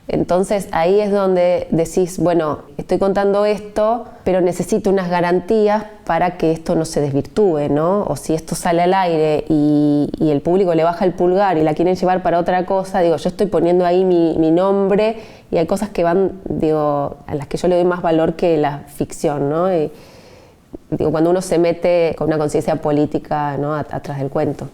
Entonces ahí es donde decís, bueno, estoy contando esto, pero necesito unas garantías para que esto no se desvirtúe, ¿no? O si esto sale al aire y el público le baja el pulgar y la quieren llevar para otra cosa, digo, yo estoy poniendo ahí mi nombre y hay cosas que van, digo, a las que yo le doy más valor que la ficción, ¿no? Y, digo, cuando uno se mete con una conciencia política, ¿no? Atrás del cuento.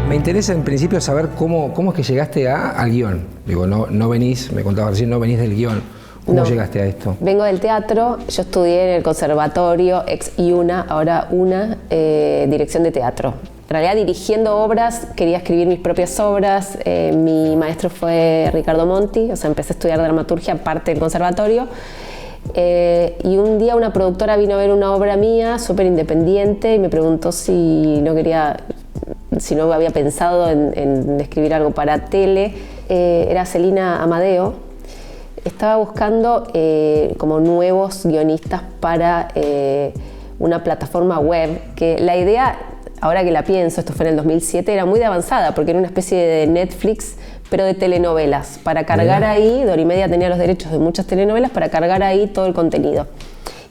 Me interesa en principio saber cómo es que llegaste al guión. Digo, no venís, me contabas recién, no venís del guión. ¿Cómo llegaste a esto? Vengo del teatro, yo estudié en el conservatorio, ex IUNA, ahora UNA, dirección de teatro. En realidad dirigiendo obras, quería escribir mis propias obras, mi maestro fue Ricardo Monti, o sea, empecé a estudiar dramaturgia aparte del conservatorio. Y un día una productora vino a ver una obra mía, súper independiente, y me preguntó si no había pensado en escribir algo para tele. Era Celina Amadeo. Estaba buscando como nuevos guionistas para una plataforma web, que la idea, ahora que la pienso, esto fue en el 2007, era muy de avanzada, porque era una especie de Netflix, pero de telenovelas. Para cargar ahí, Dorimedia tenía los derechos de muchas telenovelas, para cargar ahí todo el contenido.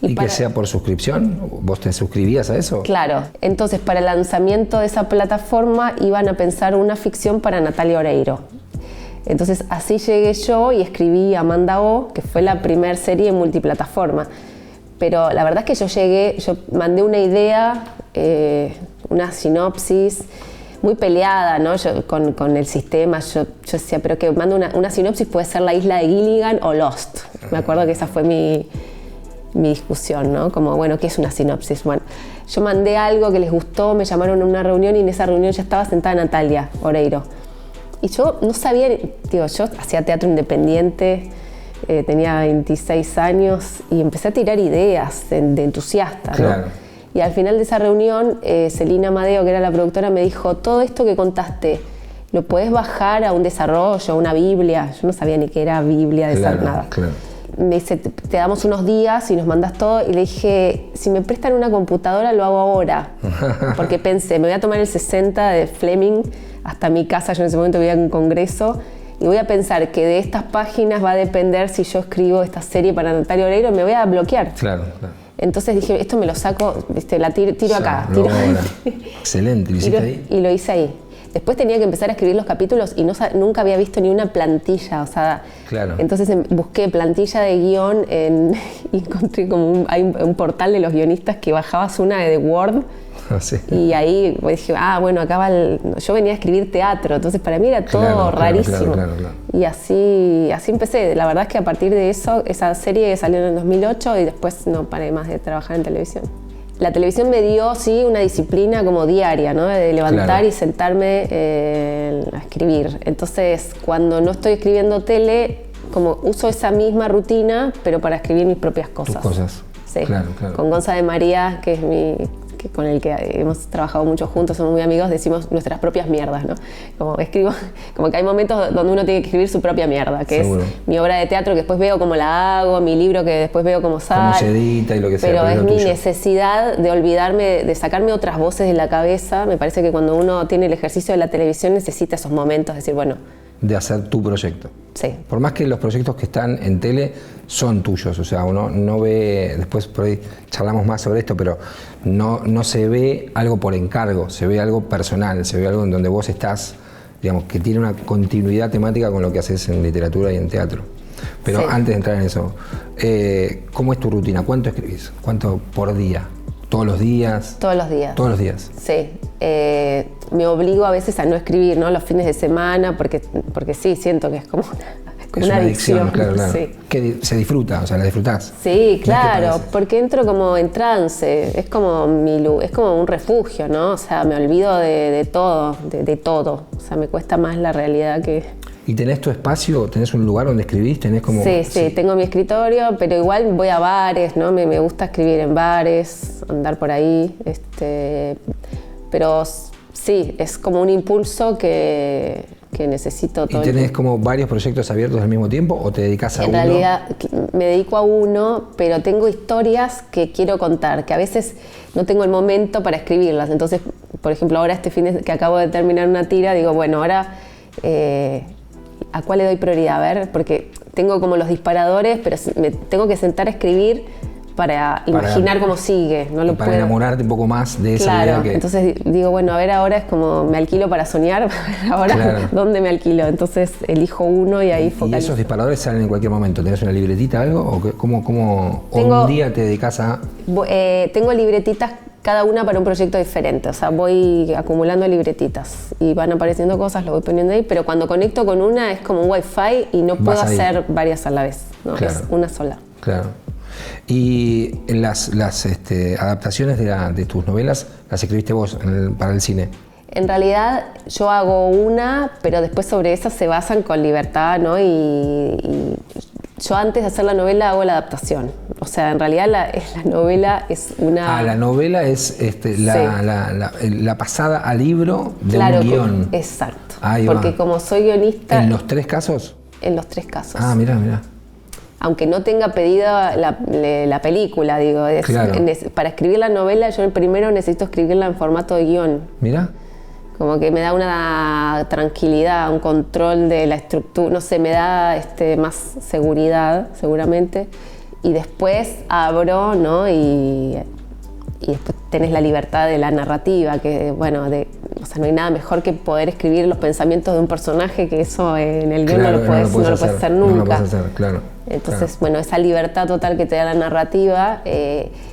¿Y que sea por suscripción? ¿Vos te suscribías a eso? Claro. Entonces, para el lanzamiento de esa plataforma iban a pensar una ficción para Natalia Oreiro. Entonces, así llegué yo y escribí Amanda O, que fue la primera serie en multiplataforma. Pero la verdad es que yo mandé una idea, una sinopsis, muy peleada, ¿no? Con el sistema. Yo decía, pero que mando una sinopsis, puede ser La Isla de Gilligan o Lost. Me acuerdo que esa fue mi discusión, ¿no? Como, bueno, ¿qué es una sinopsis? Bueno, yo mandé algo que les gustó, me llamaron a una reunión y en esa reunión ya estaba sentada Natalia Oreiro. Y yo no sabía, digo, yo hacía teatro independiente, tenía 26 años y empecé a tirar ideas de entusiasta, ¿no? Claro. Y al final de esa reunión, Celina Amadeo, que era la productora, me dijo, todo esto que contaste, ¿lo podés bajar a un desarrollo, a una Biblia? Yo no sabía ni qué era Biblia, nada. Claro. Me dice, te damos unos días y nos mandas todo. Y le dije, si me prestan una computadora, lo hago ahora. Porque pensé, me voy a tomar el 60 de Fleming hasta mi casa. Yo en ese momento vivía en un congreso. Y voy a pensar que de estas páginas va a depender si yo escribo esta serie para Natalia Oreiro. Me voy a bloquear. Claro, claro. Entonces dije, esto me lo saco, la tiro acá. Tiro. Excelente, ¿lo hiciste ahí? Y lo hice ahí. Después tenía que empezar a escribir los capítulos y nunca había visto ni una plantilla, o sea, claro. Entonces busqué plantilla de guión y encontré como hay un portal de los guionistas que bajabas una de Word. Sí. Y ahí dije, bueno, yo venía a escribir teatro, entonces para mí era todo rarísimo. Claro. Y así empecé. La verdad es que a partir de eso, esa serie salió en el 2008 y después no paré más de trabajar en televisión. La televisión me dio, sí, una disciplina como diaria, ¿no? De levantar y sentarme a escribir. Entonces, cuando no estoy escribiendo tele, como uso esa misma rutina, pero para escribir mis propias cosas. Tus cosas. Sí. Claro. Con Gonza de María, que es con el que hemos trabajado mucho juntos, somos muy amigos, decimos nuestras propias mierdas, ¿no? Como que hay momentos donde uno tiene que escribir su propia mierda, que Seguro. Es mi obra de teatro que después veo cómo la hago, mi libro que después veo cómo sale. Cómo se edita y lo que sea. Pero es mi tuyo. Necesidad de olvidarme, de sacarme otras voces de la cabeza. Me parece que cuando uno tiene el ejercicio de la televisión necesita esos momentos, de decir, bueno... De hacer tu proyecto. Sí. Por más que los proyectos que están en tele son tuyos, o sea, uno no ve, después por ahí charlamos más sobre esto, pero no se ve algo por encargo, se ve algo personal, se ve algo en donde vos estás, digamos, que tiene una continuidad temática con lo que haces en literatura y en teatro. Pero antes de entrar en eso, ¿cómo es tu rutina? ¿Cuánto escribís? ¿Cuánto por día? ¿Todos los días? Todos los días. Todos los días. Sí. Me obligo a veces a no escribir, ¿no? Los fines de semana, porque sí, siento que es como una adicción. Claro. Sí. Que se disfruta, o sea, la disfrutás. Sí, claro, porque entro como en trance, es como un refugio, ¿no? O sea, me olvido de todo, de todo. O sea, me cuesta más la realidad que... ¿Y tenés tu espacio? ¿Tenés un lugar donde escribís? ¿Tenés como...? Sí, tengo mi escritorio, pero igual voy a bares, ¿no? Me gusta escribir en bares, andar por ahí, pero sí, es como un impulso que que necesito todo ¿Y tenés como varios proyectos abiertos al mismo tiempo o te dedicas a uno? En realidad me dedico a uno, pero tengo historias que quiero contar, que a veces no tengo el momento para escribirlas. Entonces, por ejemplo, ahora que acabo de terminar una tira, digo, bueno, ahora ¿a cuál le doy prioridad? A ver, porque tengo como los disparadores, pero me tengo que sentar a escribir para imaginar cómo sigue. No lo para puedo. Enamorarte un poco más de esa idea que... Entonces digo, bueno, a ver, ahora es como me alquilo para soñar, ahora ¿dónde me alquilo? Entonces elijo uno y ahí focalizo. ¿Y esos disparadores salen en cualquier momento? ¿Tenés una libretita, algo? ¿O cómo un día te dedicas a...? Tengo libretitas cada una para un proyecto diferente, o sea, voy acumulando libretitas y van apareciendo cosas, lo voy poniendo ahí, pero cuando conecto con una es como un wifi y no puedo hacer varias a la vez, ¿no? Es una sola. Claro. Y las adaptaciones de tus novelas las escribiste vos para el cine. En realidad yo hago una, pero después sobre esa se basan con libertad, ¿no? Y yo antes de hacer la novela hago la adaptación. O sea, en realidad la novela es una... la novela es la pasada al libro de un guión. Exacto. Porque como soy guionista... ¿En los 3 casos? En los 3 casos. Ah, mirá. Aunque no tenga pedida la película, digo. Para escribir la novela, yo primero necesito escribirla en formato de guión. Mirá. Como que me da una tranquilidad, un control de la estructura, no sé, me da más seguridad, seguramente. Y después abro, ¿no? Y después tenés la libertad de la narrativa, que, bueno, o sea, no hay nada mejor que poder escribir los pensamientos de un personaje, que eso en el guión no lo puedes hacer nunca. No lo puedes hacer, claro. Entonces, bueno, esa libertad total que te da la narrativa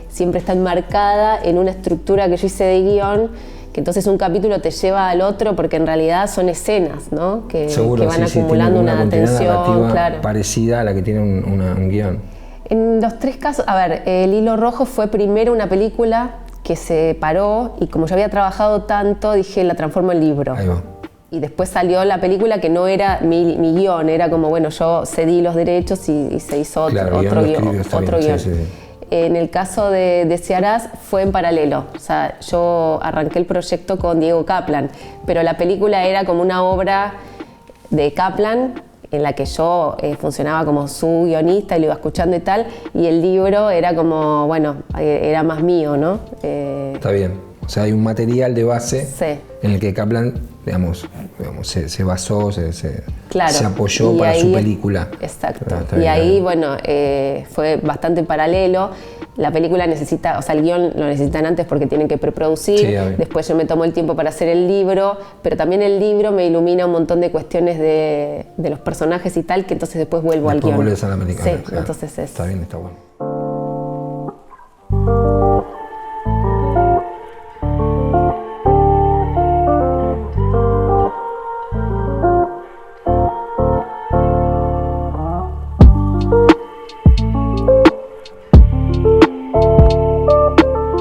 siempre está enmarcada en una estructura que yo hice de guión, que entonces un capítulo te lleva al otro porque en realidad son escenas, ¿no? Que van acumulando una tensión, claro, parecida a la que tiene un guión. En los 3 casos, a ver, El Hilo Rojo fue primero una película que se paró y como yo había trabajado tanto, dije, la transformo en libro. Ahí va. Y después salió la película que no era mi guión, era como, bueno, yo cedí los derechos y se hizo otro guión. Sí. En el caso de Desearás fue en paralelo, o sea, yo arranqué el proyecto con Diego Kaplan, pero la película era como una obra de Kaplan en la que yo funcionaba como su guionista y lo iba escuchando y tal, y el libro era como, bueno, era más mío, ¿no? Está bien, o sea, hay un material de base en el que Kaplan, digamos se basó, se apoyó para su película. Exacto. Y ahí, bueno, fue bastante paralelo. La película necesita, o sea, el guión lo necesitan antes porque tienen que preproducir. Después yo me tomo el tiempo para hacer el libro, pero también el libro me ilumina un montón de cuestiones de los personajes y tal, que entonces después vuelvo al guión. Después vuelves a la película. Sí, claro. Entonces Está bien, está bueno.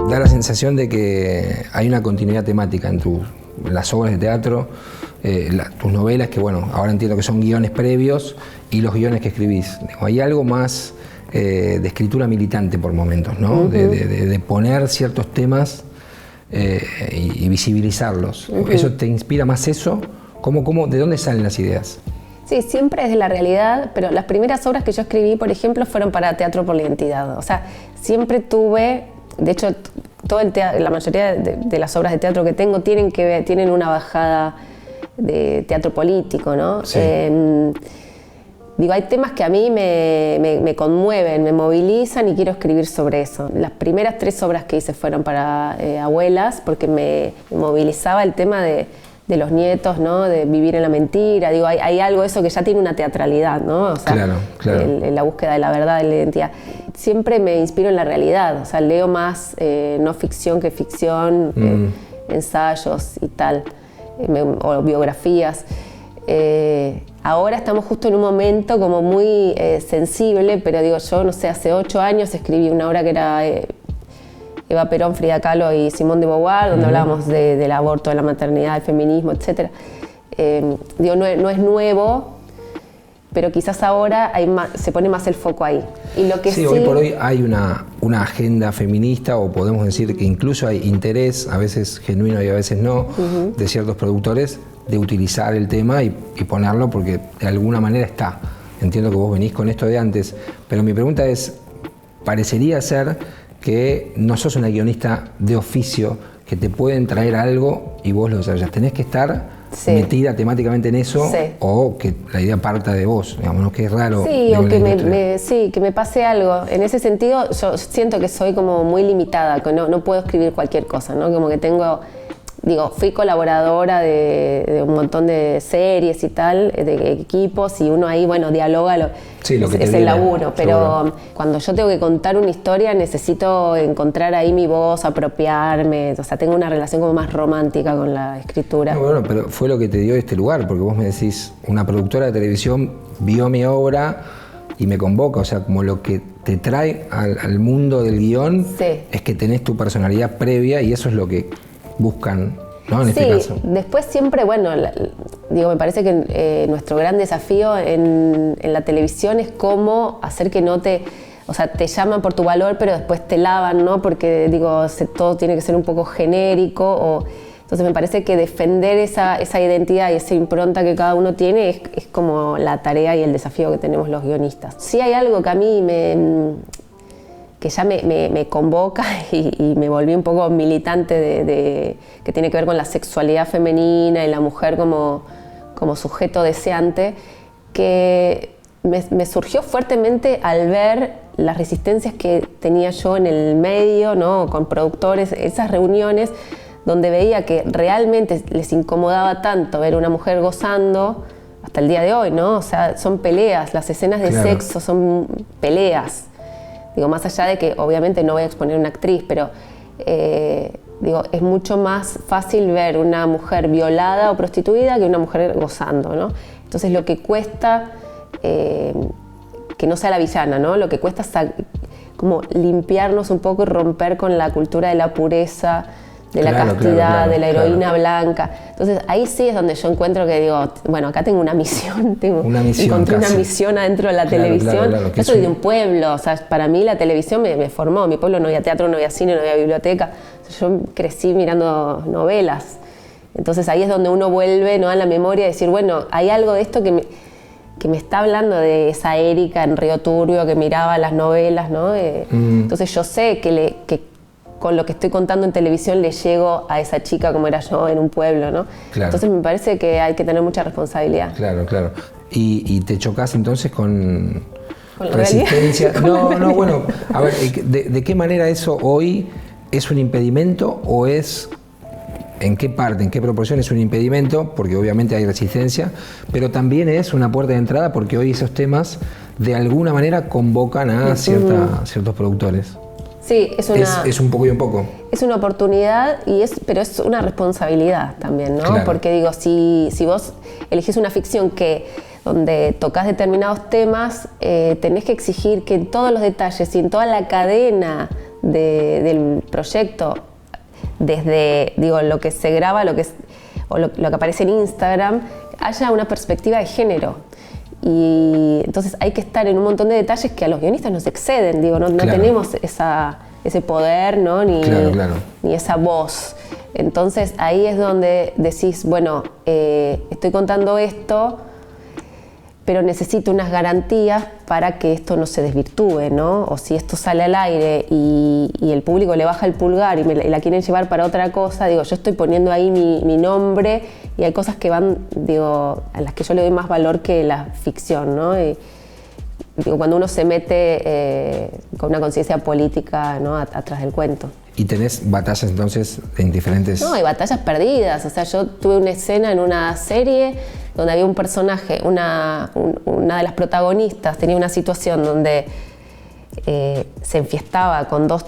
Da la sensación de que hay una continuidad temática en las obras de teatro, tus novelas, que bueno, ahora entiendo que son guiones previos, y los guiones que escribís. Hay algo más de escritura militante por momentos, ¿no? Uh-huh. de poner ciertos temas y visibilizarlos. Uh-huh. ¿Eso te inspira más eso? ¿De dónde salen las ideas? Sí, siempre es de la realidad, pero las primeras obras que yo escribí, por ejemplo, fueron para Teatro por la Identidad. O sea, siempre tuve, de hecho, la mayoría de las obras de teatro que tengo tienen una bajada de teatro político, ¿no? Sí. Digo, hay temas que a mí me conmueven, me movilizan y quiero escribir sobre eso. Las primeras 3 obras que hice fueron para abuelas, porque me movilizaba el tema de los nietos, ¿no? De vivir en la mentira. Digo, hay algo de eso que ya tiene una teatralidad, ¿no? O sea, claro. La búsqueda de la verdad, de la identidad. Siempre me inspiro en la realidad, o sea, leo más no ficción que ficción, ensayos y tal, o biografías. Ahora estamos justo en un momento como muy sensible, pero digo, yo no sé, hace 8 años escribí una obra que era Eva Perón, Frida Kahlo y Simone de Beauvoir, donde hablábamos del aborto, de la maternidad, del feminismo, etc. Digo, no es nuevo, pero quizás ahora se pone más el foco ahí. Y lo que sí, hoy por hoy hay una agenda feminista, o podemos decir que incluso hay interés, a veces genuino y a veces no, de ciertos productores de utilizar el tema y ponerlo porque de alguna manera está. Entiendo que vos venís con esto de antes, pero mi pregunta es, parecería ser que no sos una guionista de oficio, que te pueden traer algo y vos lo desarrollas. Tenés que estar metida temáticamente en eso, o que la idea parta de vos, digamos, ¿no? Que es raro. Sí, o que que me pase algo. En ese sentido, yo siento que soy como muy limitada, que no puedo escribir cualquier cosa, ¿no? Como que fui colaboradora de un montón de series y tal, de equipos, y uno ahí, dialoga, lo que es el laburo, pero seguro. Cuando yo tengo que contar una historia necesito encontrar ahí mi voz, apropiarme, o sea, tengo una relación como más romántica con la escritura. No, bueno, pero fue lo que te dio este lugar, porque vos me decís, una productora de televisión vio mi obra y me convoca, o sea, como lo que te trae al mundo del guión es que tenés tu personalidad previa y eso es lo que buscan, ¿no? En este caso. Después siempre, me parece que nuestro gran desafío en la televisión es cómo hacer que no te llaman por tu valor, pero después te lavan, ¿no? Porque, todo tiene que ser un poco genérico, entonces me parece que defender esa identidad y esa impronta que cada uno tiene es como la tarea y el desafío que tenemos los guionistas. Sí hay algo que a mí que ya me convoca y me volví un poco militante que tiene que ver con la sexualidad femenina y la mujer como sujeto deseante, que me surgió fuertemente al ver las resistencias que tenía yo en el medio, ¿no? Con productores, esas reuniones donde veía que realmente les incomodaba tanto ver una mujer gozando hasta el día de hoy, ¿no? O sea, son peleas, las escenas de sexo son peleas. Más allá de que obviamente no voy a exponer una actriz, pero es mucho más fácil ver una mujer violada o prostituida que una mujer gozando, ¿no? Entonces lo que cuesta, que no sea la villana, ¿no? Lo que cuesta es como limpiarnos un poco y romper con la cultura de la pureza, de la castidad, de la heroína blanca. Entonces ahí sí es donde yo encuentro que acá tengo una misión, encontré una misión adentro de la televisión. Yo soy de un pueblo, o sea, para mí la televisión me formó. En mi pueblo no había teatro, no había cine, no había biblioteca. Yo crecí mirando novelas. Entonces ahí es donde uno vuelve, ¿no? A la memoria y decir, hay algo de esto que me está hablando de esa Erika en Río Turbio que miraba las novelas, ¿no? Entonces yo sé que con lo que estoy contando en televisión le llego a esa chica como era yo en un pueblo, ¿no? Claro. Entonces me parece que hay que tener mucha responsabilidad. Claro. ¿Y te chocás entonces con la resistencia? No, a ver, ¿de qué manera eso hoy es un impedimento o es, en qué parte, en qué proporción es un impedimento? Porque obviamente hay resistencia, pero también es una puerta de entrada porque hoy esos temas de alguna manera convocan a ciertos productores. Sí, es un poco y un poco. Es una oportunidad, pero es una responsabilidad también, ¿no? Claro. Porque si vos elegís una ficción donde tocas determinados temas, tenés que exigir que en todos los detalles y en toda la cadena del proyecto, desde lo que se graba, lo que aparece en Instagram, haya una perspectiva de género. Y entonces hay que estar en un montón de detalles que a los guionistas nos exceden, no tenemos ese poder, ¿no? Ni esa voz. Entonces ahí es donde decís, estoy contando esto, pero necesito unas garantías para que esto no se desvirtúe, ¿no? O si esto sale al aire y el público le baja el pulgar y la quieren llevar para otra cosa, yo estoy poniendo ahí mi nombre y hay cosas que van, a las que yo le doy más valor que la ficción, ¿no? Y, cuando uno se mete con una conciencia política, ¿no? Atrás del cuento. ¿Y tenés batallas entonces en diferentes...? No, hay batallas perdidas. O sea, yo tuve una escena en una serie donde había un personaje, una de las protagonistas tenía una situación donde se enfiestaba con dos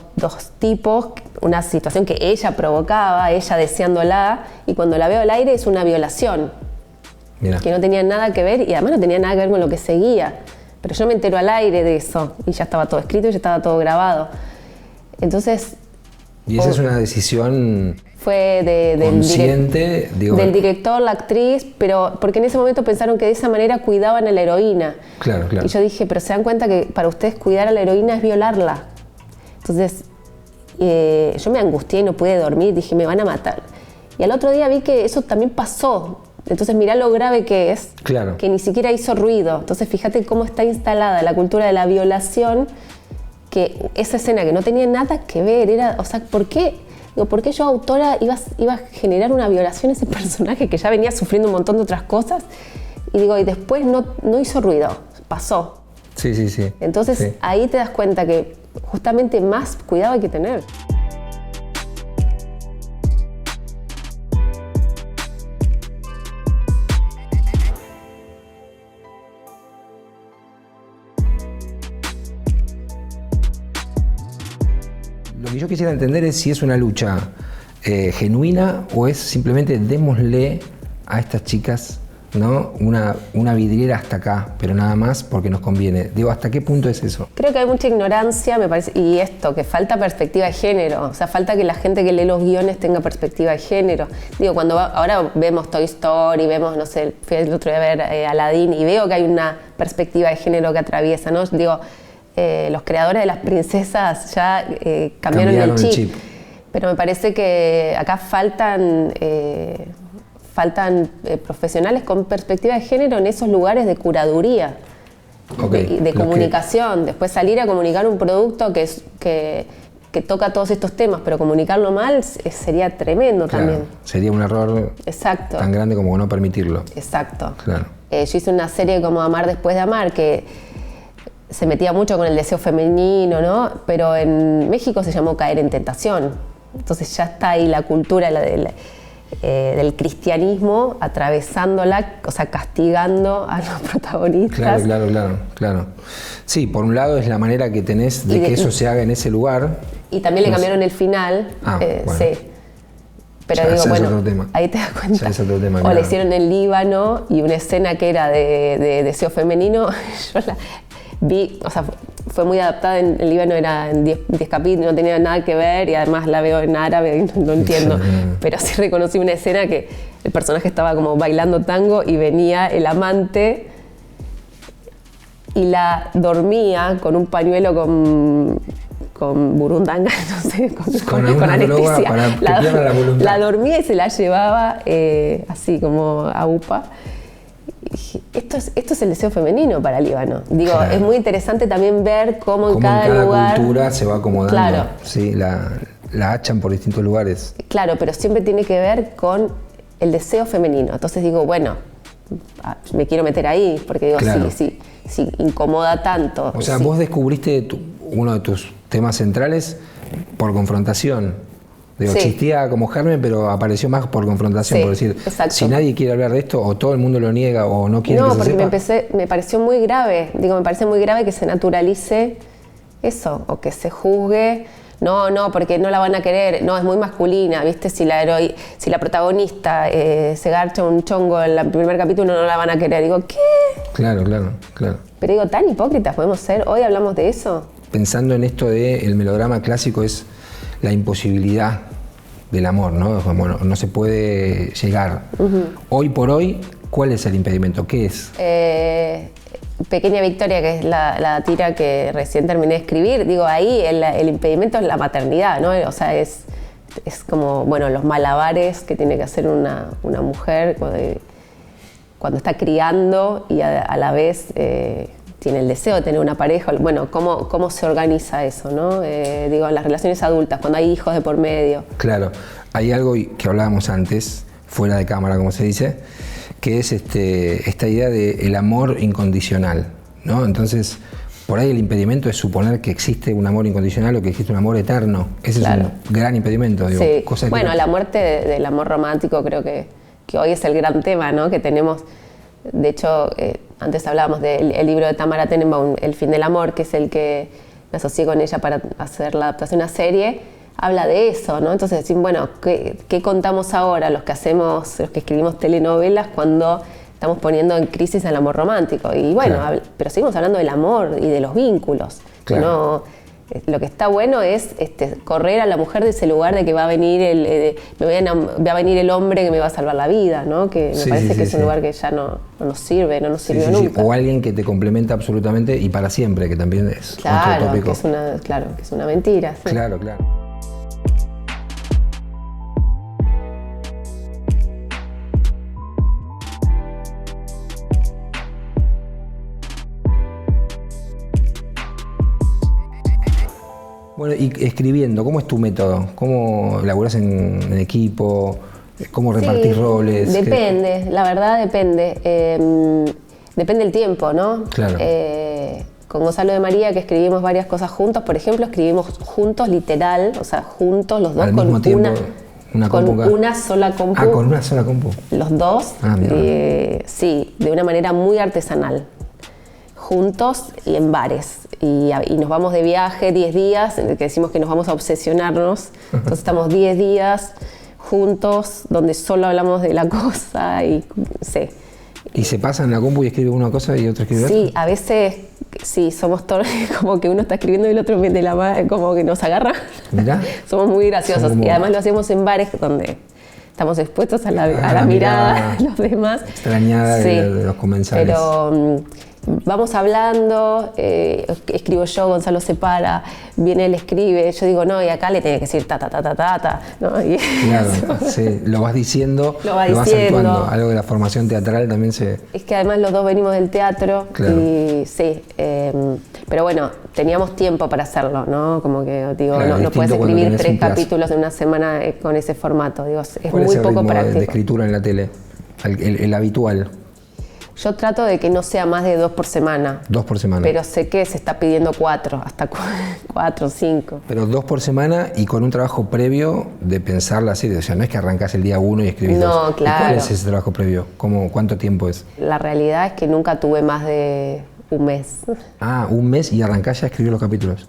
tipos, una situación que ella provocaba, ella deseándola, y cuando la veo al aire es una violación. Mirá. Que no tenía nada que ver y además no tenía nada que ver con lo que seguía. Pero yo me entero al aire de eso y ya estaba todo escrito y ya estaba todo grabado. Entonces... ¿Y esa es una decisión fue consciente? Del director, la actriz, pero porque en ese momento pensaron que de esa manera cuidaban a la heroína. Claro. Y yo dije, pero se dan cuenta que para ustedes cuidar a la heroína es violarla. Entonces yo me angustié y no pude dormir, dije, me van a matar. Y al otro día vi que eso también pasó, Entonces mirá lo grave que es, Claro. que ni siquiera hizo ruido. Entonces fíjate cómo está instalada la cultura de la violación, que esa escena que no tenía nada que ver, era, o sea, ¿por qué yo, autora, iba a generar una violación a ese personaje que ya venía sufriendo un montón de otras cosas? Y digo, y después no hizo ruido, pasó. Sí. Entonces Sí. ahí te das cuenta que justamente más cuidado hay que tener. Lo que yo quisiera entender es si es una lucha genuina o es simplemente démosle a estas chicas, ¿no? una vidriera hasta acá, pero nada más porque nos conviene. Digo, ¿hasta qué punto es eso? Creo que hay mucha ignorancia, me parece, y esto, que falta perspectiva de género. O sea, falta que la gente que lee los guiones tenga perspectiva de género. Digo, ahora vemos Toy Story, vemos, no sé, fui el otro día a ver Aladdin y veo que hay una perspectiva de género que atraviesa, ¿no? Digo, los creadores de las princesas ya cambiaron el chip. Pero me parece que acá faltan profesionales con perspectiva de género en esos lugares de curaduría, de comunicación. Después salir a comunicar un producto que toca todos estos temas, pero comunicarlo mal sería tremendo también. Sería un error tan grande como no permitirlo. Exacto. Claro. Yo hice una serie como Amar después de amar, que se metía mucho con el deseo femenino, ¿no? Pero en México se llamó Caer en tentación. Entonces ya está ahí la cultura del cristianismo atravesándola, o sea, castigando a los protagonistas. Claro. Sí, por un lado es la manera que tenés de que eso se haga en ese lugar. Y también le cambiaron el final. Bueno. Sí. Pero ya, digo, bueno, otro tema. Ahí te das cuenta. Ya es otro tema, o le hicieron en Líbano y una escena que era de deseo femenino, yo la vi, o sea, fue muy adaptada en Líbano, era en 10 capítulos, no tenía nada que ver y además la veo en árabe y no entiendo. Pero sí reconocí una escena que el personaje estaba como bailando tango y venía el amante y la dormía con un pañuelo con burundanga, no sé, con anestesia. Para que pierda la voluntad. La dormía y se la llevaba así como a UPA. Esto es el deseo femenino para Líbano. Digo, claro. Es muy interesante también ver cómo en cada lugar, cultura se va acomodando. Claro. Sí, la hachan por distintos lugares. Claro, pero siempre tiene que ver con el deseo femenino. Entonces digo, bueno, me quiero meter ahí, porque digo, claro. sí, incomoda tanto. O sea, vos descubriste uno de tus temas centrales por confrontación. Digo, sí. Existía como germen, pero apareció más por confrontación, por decir, exacto. Si nadie quiere hablar de esto, o todo el mundo lo niega, o no quiere que se sepa. No, porque me pareció muy grave. Digo, me parece muy grave que se naturalice eso, o que se juzgue. No, porque no la van a querer. No, es muy masculina, ¿viste? Si la protagonista se garcha un chongo en el primer capítulo, no la van a querer. Digo, ¿qué? Claro. Pero digo, ¿tan hipócritas podemos ser? ¿Hoy hablamos de eso? Pensando en esto del melodrama clásico, es la imposibilidad del amor, ¿no? Bueno, no se puede llegar. Hoy por hoy, ¿cuál es el impedimento? ¿Qué es? Pequeña Victoria, que es la tira que recién terminé de escribir. Digo, ahí el impedimento es la maternidad, ¿no? O sea, es como, bueno, los malabares que tiene que hacer una mujer cuando está criando y a la vez tiene el deseo de tener una pareja. Bueno, ¿cómo se organiza eso, no? Digo, en las relaciones adultas, cuando hay hijos de por medio. Claro, hay algo que hablábamos antes, fuera de cámara, como se dice, que es esta idea del amor incondicional, ¿no? Entonces, por ahí el impedimento es suponer que existe un amor incondicional o que existe un amor eterno. Ese es un gran impedimento. Digo, sí. Bueno, la muerte del amor romántico creo que hoy es el gran tema, ¿no? Que tenemos. De hecho, antes hablábamos del libro de Tamara Tenenbaum, El fin del amor, que es el que me asocié con ella para hacer la adaptación a serie. Habla de eso, ¿no? Entonces decir, bueno, ¿qué contamos ahora los que escribimos telenovelas cuando estamos poniendo en crisis el amor romántico? Y bueno, claro. Pero seguimos hablando del amor y de los vínculos. Claro. Lo que está bueno es correr a la mujer de ese lugar de que va a venir va a venir el hombre que me va a salvar la vida, ¿no? Que me parece que es un lugar que ya no nos sirve, no nos sirvió nunca. O alguien que te complementa absolutamente y para siempre, que también es otro tópico. Que es una mentira. Sí. Claro. Bueno, y escribiendo, ¿cómo es tu método? ¿Cómo laburás en equipo? ¿Cómo repartís roles? Depende, la verdad depende. Depende el tiempo, ¿no? Claro. Con Gonzalo de María, que escribimos varias cosas juntos, por ejemplo, escribimos juntos, literal, o sea, juntos los dos al con mismo tiempo, una sola compu. Ah, con una sola compu. Los dos, mira. sí, de una manera muy artesanal, juntos y en bares. Y nos vamos de viaje 10 días, que decimos que nos vamos a obsesionarnos, entonces estamos 10 días juntos, donde solo hablamos de la cosa y sí. ¿Y se pasan la compu y escribe una cosa y otro escribe otra? Sí, a veces sí, somos todos como que uno está escribiendo y el otro mete la mano, como que nos agarra. Mirá. Somos muy graciosos y además lo hacemos en bares donde estamos expuestos a la mirada de los demás. Extrañada sí, de los comensales. Pero vamos hablando, escribo yo, Gonzalo se para, viene él escribe, yo digo no, y acá le tiene que decir ta, ta, ta, ta, ta, ta, ¿no? Y claro, sí, lo vas diciendo, lo vas actuando. Algo de la formación teatral también se... Es que además los dos venimos del teatro, claro. Y sí, pero bueno, teníamos tiempo para hacerlo, ¿no? Como que digo, claro, no puedes escribir 3 capítulos en una semana con ese formato, digo, es ¿Cuál muy es el poco ritmo práctico. de escritura en la tele? El habitual. Yo trato de que no sea más de 2 por semana. 2 por semana. Pero sé que se está pidiendo 4, hasta 4 o 5. Pero 2 por semana y con un trabajo previo de pensar la serie. O sea, no es que arrancás el día 1 y escribís 2. No, claro. ¿Y cuál es ese trabajo previo? ¿Cuánto tiempo es? La realidad es que nunca tuve más de un mes. Ah, un mes y arrancás ya a escribir los capítulos.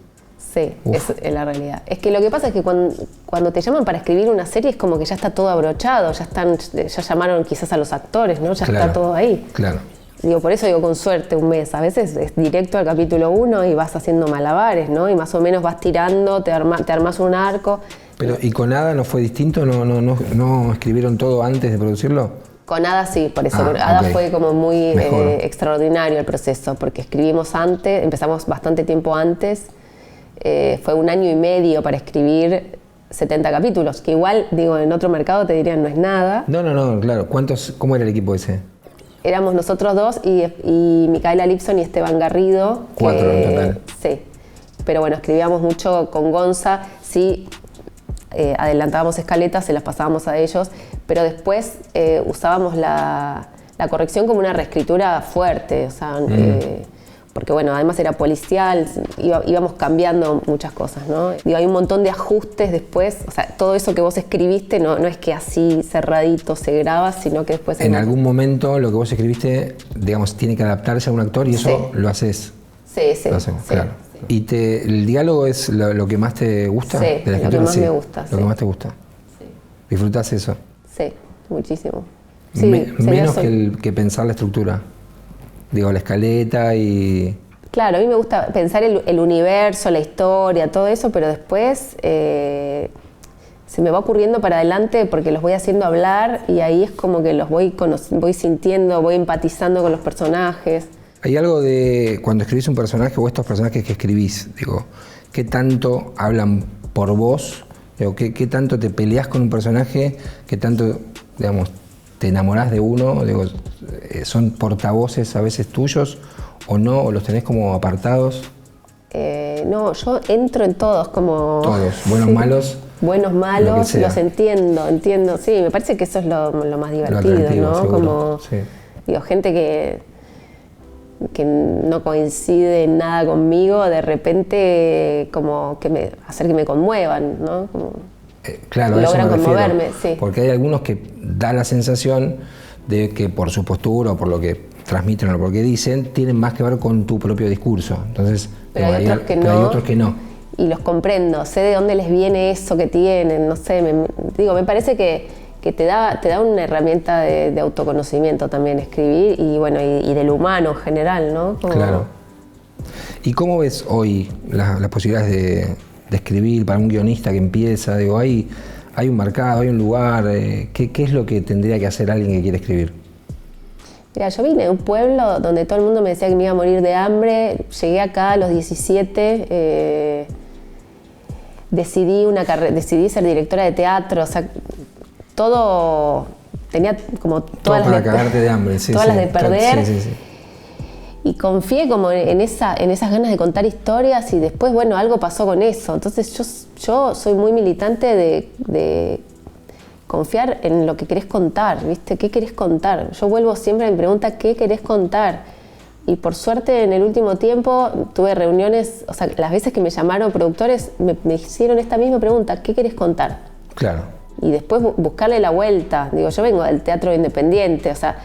Sí, es la realidad. Es que lo que pasa es que cuando te llaman para escribir una serie es como que ya está todo abrochado, ya llamaron quizás a los actores, ¿no? Ya claro, está todo ahí. Claro. Digo, por eso digo con suerte un mes. A veces es directo al capítulo 1 y vas haciendo malabares, ¿no? Y más o menos vas tirando, te armas un arco. Pero, ¿y con Ada no fue distinto? ¿No escribieron todo antes de producirlo? Con Ada sí, por eso. Ada fue como muy extraordinario el proceso, porque escribimos antes, empezamos bastante tiempo antes. Fue 1 año y medio para escribir 70 capítulos, que igual, digo, en otro mercado te dirían no es nada. No, claro. ¿Cómo era el equipo ese? Éramos nosotros 2 y Micaela Lipson y Esteban Garrido. 4 en total. Sí, pero bueno, escribíamos mucho con Gonza, sí, adelantábamos escaletas, se las pasábamos a ellos, pero después usábamos la corrección como una reescritura fuerte, o sea... porque bueno, además era policial, íbamos cambiando muchas cosas, ¿no? Digo, hay un montón de ajustes después, o sea, todo eso que vos escribiste no es que así cerradito se graba, sino que después... En algún momento lo que vos escribiste, digamos, tiene que adaptarse a un actor y eso lo haces. Sí, lo hacemos, claro. ¿Y el diálogo es lo que más te gusta? Sí, de la escritura? lo que más me gusta. Lo que más te gusta. Sí. ¿Disfrutás eso? Sí, muchísimo. Sí, menos que pensar la estructura. Digo, la escaleta y... Claro, a mí me gusta pensar el universo, la historia, todo eso, pero después se me va ocurriendo para adelante porque los voy haciendo hablar y ahí es como que los voy sintiendo, voy empatizando con los personajes. ¿Hay algo de cuando escribís un personaje o estos personajes que escribís? Digo, ¿qué tanto hablan por vos? Digo, ¿qué tanto te peleás con un personaje? ¿Qué tanto, digamos, te enamorás de uno? Digo, ¿son portavoces a veces tuyos o no? ¿O los tenés como apartados? No, yo entro en todos como... Todos, buenos, malos. Buenos, malos, los entiendo. Sí, me parece que eso es lo más divertido, ¿no? Seguro, como, sí. Digo, gente que no coincide en nada conmigo, de repente como que hacer que me conmuevan, ¿no? Como, claro, logran conmoverme, sí. Porque hay algunos que da la sensación de que por su postura o por lo que transmiten o por lo que dicen, tienen más que ver con tu propio discurso. Entonces, pero hay otros que no. Y los comprendo, sé de dónde les viene eso que tienen, no sé, me parece que te da una herramienta de autoconocimiento también escribir y bueno, y del humano en general, ¿no? Como... Claro. ¿Y cómo ves hoy las posibilidades de escribir para un guionista que empieza? Digo, hay un mercado, hay un lugar, ¿qué es lo que tendría que hacer alguien que quiere escribir? Mira, yo vine de un pueblo donde todo el mundo me decía que me iba a morir de hambre, llegué acá a los 17, decidí ser directora de teatro, o sea, todo, tenía como todas todo para cagarte de hambre, todas las de perder. Sí. y confié como en esas ganas de contar historias y después, bueno, algo pasó con eso. Entonces yo soy muy militante de confiar en lo que querés contar, ¿viste? ¿Qué querés contar? Yo vuelvo siempre a mi pregunta, ¿qué querés contar? Y por suerte en el último tiempo tuve reuniones, o sea, las veces que me llamaron productores me hicieron esta misma pregunta, ¿qué querés contar? Claro. Y después buscarle la vuelta. Digo, yo vengo del teatro independiente, o sea,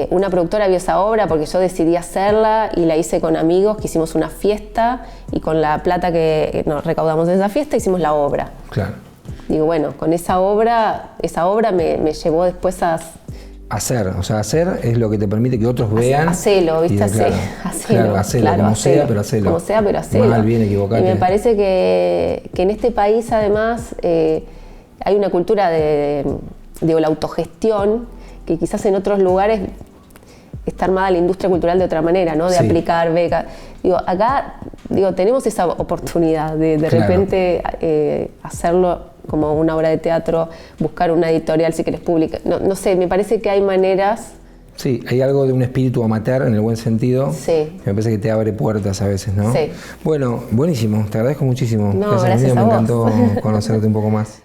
una productora vio esa obra porque yo decidí hacerla y la hice con amigos, que hicimos una fiesta y con la plata que nos recaudamos de esa fiesta hicimos la obra. Claro. Digo, bueno, con esa obra me llevó después a... Hacer, o sea, hacer es lo que te permite que otros vean. Hacelo, ¿viste? Claro, hacelo, como sea, pero hacelo. Como sea, pero hacelo. Mal, bien, equivocate. Y me parece que en este país, además, hay una cultura de la autogestión que quizás en otros lugares está armada la industria cultural de otra manera, ¿no? De aplicar becas. Digo, acá tenemos esa oportunidad de repente hacerlo como una obra de teatro, buscar una editorial si querés publicar. No sé, me parece que hay maneras. Sí, hay algo de un espíritu amateur en el buen sentido. Sí. Que me parece que te abre puertas a veces, ¿no? Sí. Bueno, buenísimo, te agradezco muchísimo. No, gracias a me vos. encantó conocerte un poco más.